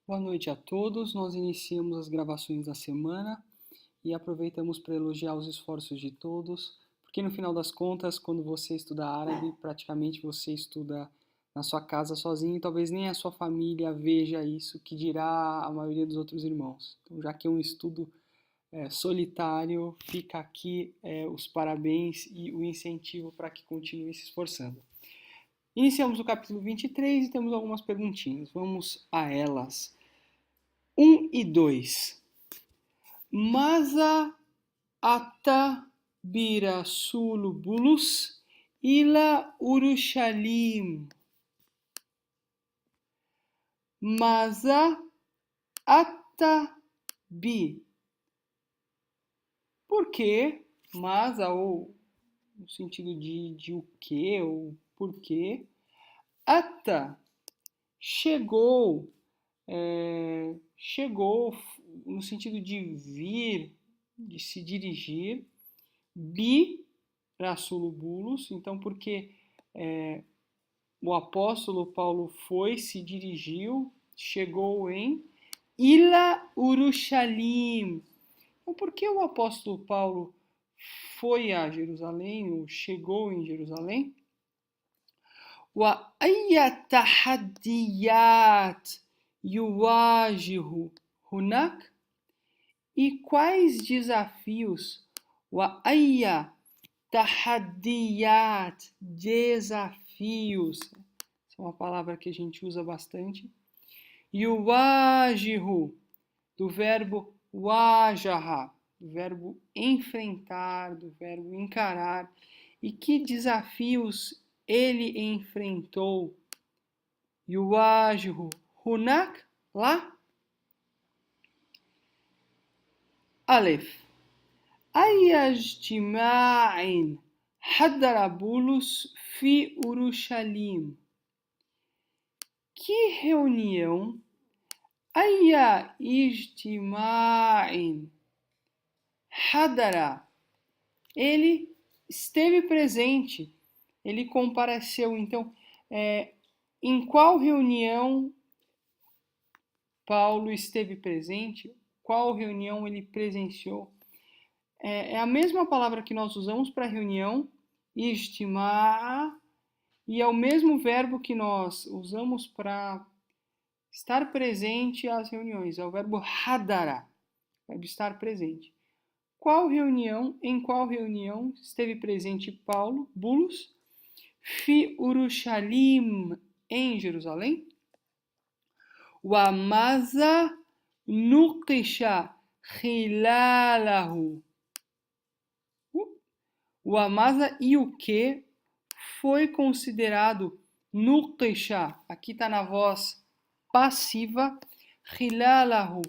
Boa noite a todos. Nós iniciamos as gravações da semana e aproveitamos para elogiar os esforços de todos, porque no final das contas, quando você estuda árabe, praticamente você estuda na sua casa sozinho e talvez nem a sua família veja isso, que dirá a maioria dos outros irmãos. Então, já que é um estudo solitário, fica aqui os parabéns e o incentivo para que continue se esforçando. Iniciamos o capítulo 23 e temos algumas perguntinhas. Vamos a elas. 1 e 2. Maza ata birasul bulus ila Urushalim. Maza ata bi. Por que? Maza, ou no sentido de o que, ou por quê. Ata, chegou. Chegou no sentido de vir, de se dirigir, bi Rasulubulus, então porque o apóstolo Paulo foi, se dirigiu, chegou em Ila Urushalim. Então por que o apóstolo Paulo foi a Jerusalém, ou chegou em Jerusalém? وأي تحديات يواجه هناك? E quais desafios? وأي تحديات, desafios. Essa é uma palavra que a gente usa bastante. يواجه, do verbo wajaha, do verbo enfrentar, do verbo encarar. E que desafios ele enfrentou? يواجه هناك, lá. ألف. أي اجتماع حضر بولس في أورشليم? Que reunião? أي اجتماع حضر? Ele esteve presente, ele compareceu. Então, em qual reunião Paulo esteve presente? Qual reunião ele presenciou? É a mesma palavra que nós usamos para reunião, ijtimá, e é o mesmo verbo que nós usamos para estar presente às reuniões. É o verbo hadara, verbo estar presente. Em qual reunião esteve presente Paulo, Bulos? Fi Urushalim, em Jerusalém. Wamaza nukisha hilalahu. O amasa e o que foi considerado nukisha, aqui está na voz passiva, hilalahu,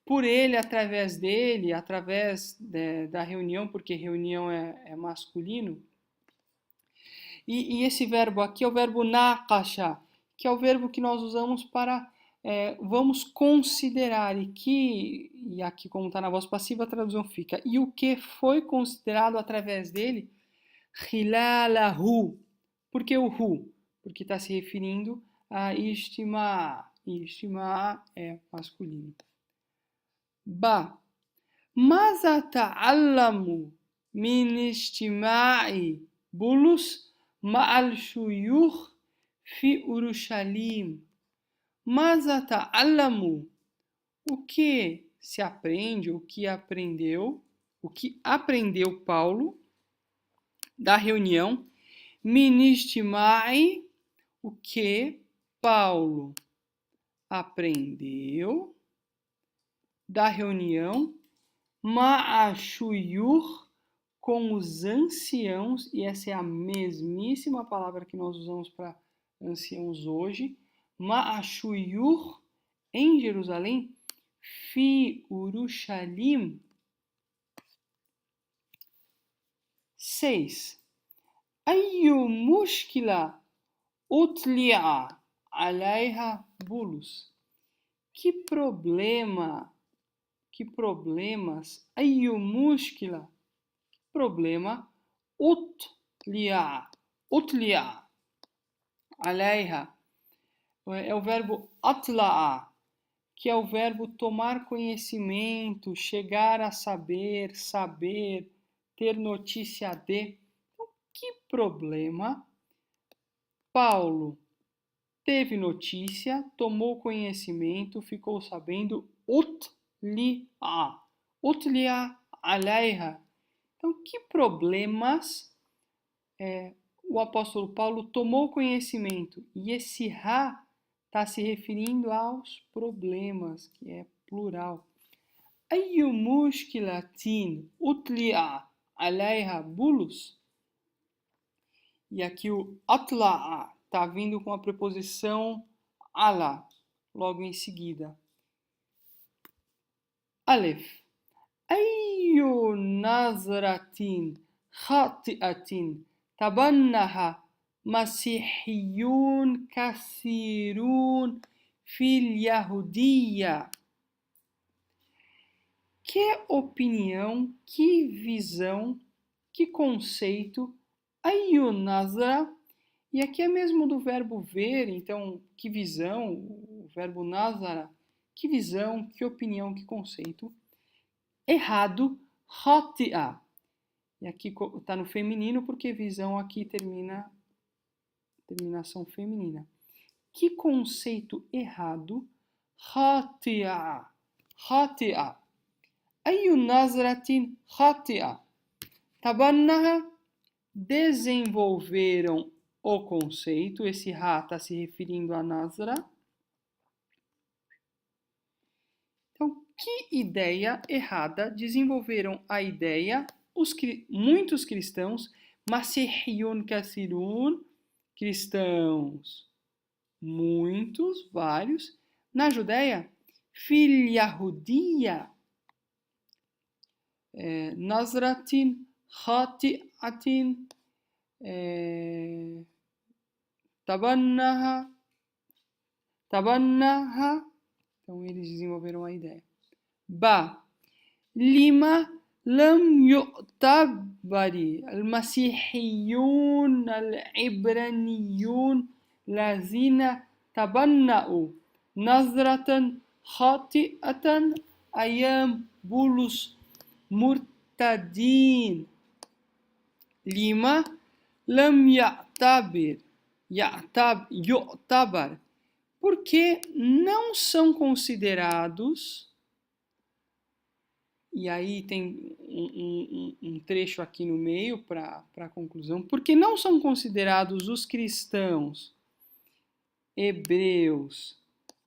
por ele, através dele, através da reunião, porque reunião é masculino. E esse verbo aqui é o verbo naqasha, que é o verbo que nós usamos para vamos considerar, e aqui como está na voz passiva, a tradução fica, e o que foi considerado através dele, hilalahu. Por que o hu? Porque está se referindo a ijtimá. Ijtimá é masculino. Ba. Maza ta'allamu min ijtima'i Bulus ma'al shuyukh fi Urushalim. Maza ta'allamu. O que se aprende, o que aprendeu Paulo da reunião min ijtima'i, o que Paulo aprendeu da reunião ma'ashuyur, com os anciãos, e essa é a mesmíssima palavra que nós usamos para anciãos hoje, ma'ashuyur, em Jerusalém, fi Urushalim. 6. Ayu mushkila utli'a alaiha Bulus. Que problemas, ayu mushkila, problema, utli'a, alaiha, é o verbo atla'a, que é o verbo tomar conhecimento, chegar a saber, saber, ter notícia de. Então, que problema? Paulo teve notícia, tomou conhecimento, ficou sabendo, utli'a, utli'a alaiha. Então, que problemas o apóstolo Paulo tomou conhecimento? E esse ra está se referindo aos problemas, que é plural. Ayu mushkilatin utli'a alaiha bulus. E aqui o atla'a está vindo com a preposição ala, logo em seguida. Alef. Ayu nazratin khati'atin tabannaha masihiyun kathirun fil Yahudiya. Que opinião, que visão, que conceito, ayu nazra, e aqui é mesmo do verbo ver, então, que visão, o verbo nazara, que visão, que opinião, que conceito, errado, khati'a, e aqui está no feminino porque visão aqui termina, terminação feminina. Que conceito errado, khati'a, khati'a. أي نظرة خاطئة تبنها, desenvolveram o conceito, esse ra está se referindo a nazra. Então, que ideia errada desenvolveram a ideia muitos cristãos, masihiyun kathirun, cristãos muitos, vários, na Judéia, fil Yahudiya, nazratin, khati'atin, tabannaha, então eles desenvolveram a ideia. Ba, lima lam yu'tabari al-masihiyun al-ibraniyun lazina tabanna'u nazratan khati'atan ayam bulus murtadin. Lima lam yu'tabar, porque não são considerados, e aí tem um trecho aqui no meio para a conclusão, porque não são considerados os cristãos hebreus,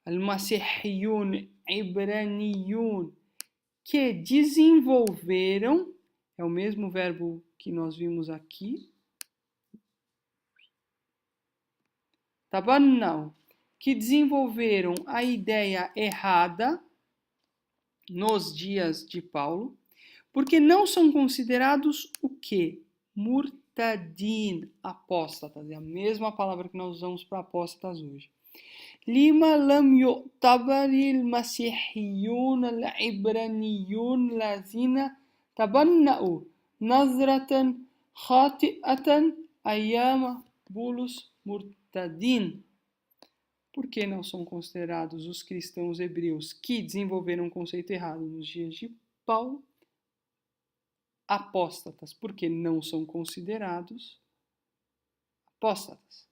al-masihiyun, ibraniyun, que desenvolveram, é o mesmo verbo que nós vimos aqui, tabannau, que desenvolveram a ideia errada nos dias de Paulo, porque não são considerados o quê? Murtadin, apóstatas, é a mesma palavra que nós usamos para apóstatas hoje. Lima lam yu'tabaril masihiyun al-ibraniyun lazina tabanna'u nazratan khati'atan ayama bulus murtadin. Por que não são considerados os cristãos hebreus que desenvolveram um conceito errado nos dias de Paulo apóstatas? Porque não são considerados apóstatas.